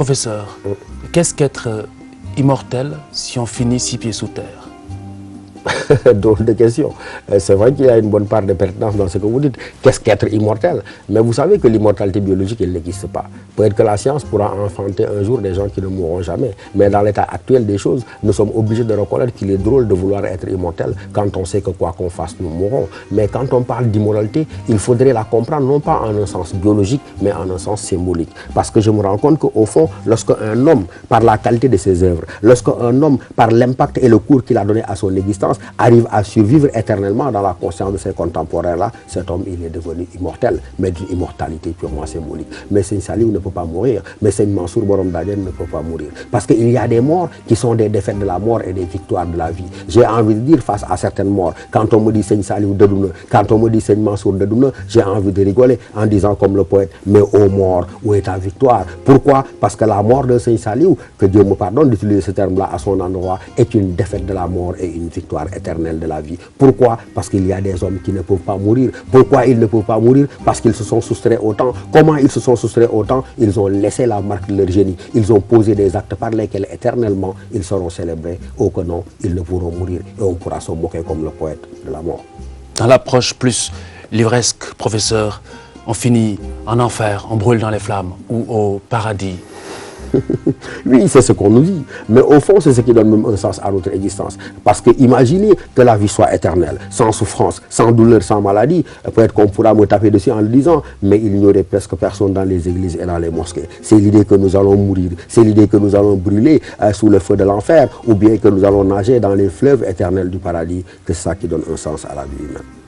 Professeur, qu'est-ce qu'être immortel si on finit 6 pieds sous terre? Drôle de question. C'est vrai qu'il y a une bonne part de pertinence dans ce que vous dites. Qu'est-ce qu'être immortel? Mais vous savez que l'immortalité biologique, elle n'existe pas. Peut-être que la science pourra enfanter un jour des gens qui ne mourront jamais. Mais dans l'état actuel des choses, nous sommes obligés de reconnaître qu'il est drôle de vouloir être immortel quand on sait que quoi qu'on fasse, nous mourrons. Mais quand on parle d'immortalité, il faudrait la comprendre non pas en un sens biologique, mais en un sens symbolique. Parce que je me rends compte qu'au fond, lorsqu'un homme, par la qualité de ses œuvres, lorsqu'un homme, par l'impact et le cours qu'il a donné à son existence, arrive à survivre éternellement dans la conscience de ses contemporains-là, cet homme, il est devenu immortel, mais d'une immortalité purement symbolique. Mais Seigne Saliou ne peut pas mourir, mais Seigne Mansour Borom Dadiène ne peut pas mourir. Parce qu'il y a des morts qui sont des défaites de la mort et des victoires de la vie. J'ai envie de dire, face à certaines morts, quand on me dit Seigne Saliou Dedouna, quand on me dit Seigne Mansour Dedouna, j'ai envie de rigoler en disant comme le poète, mais ô mort, où est ta victoire? Pourquoi? Parce que la mort de Seigne Saliou, que Dieu me pardonne d'utiliser ce terme-là à son endroit, est une défaite de la mort et une victoire éternelle de la vie. Pourquoi? Parce qu'il y a des hommes qui ne peuvent pas mourir. Pourquoi ils ne peuvent pas mourir? Parce qu'ils se sont soustraits au temps. Comment ils se sont soustraits au temps? Ils ont laissé la marque de leur génie. Ils ont posé des actes par lesquels éternellement ils seront célébrés. Au que non, ils ne pourront mourir et on pourra se moquer comme le poète de la mort. Dans l'approche plus livresque, professeur, on finit en enfer, on brûle dans les flammes ou au paradis. Oui, c'est ce qu'on nous dit. Mais au fond, c'est ce qui donne même un sens à notre existence. Parce que imaginez que la vie soit éternelle, sans souffrance, sans douleur, sans maladie. Peut-être qu'on pourra me taper dessus en le disant, mais il n'y aurait presque personne dans les églises et dans les mosquées. C'est l'idée que nous allons mourir. C'est l'idée que nous allons brûler sous le feu de l'enfer, ou bien que nous allons nager dans les fleuves éternels du paradis, que c'est ça qui donne un sens à la vie humaine.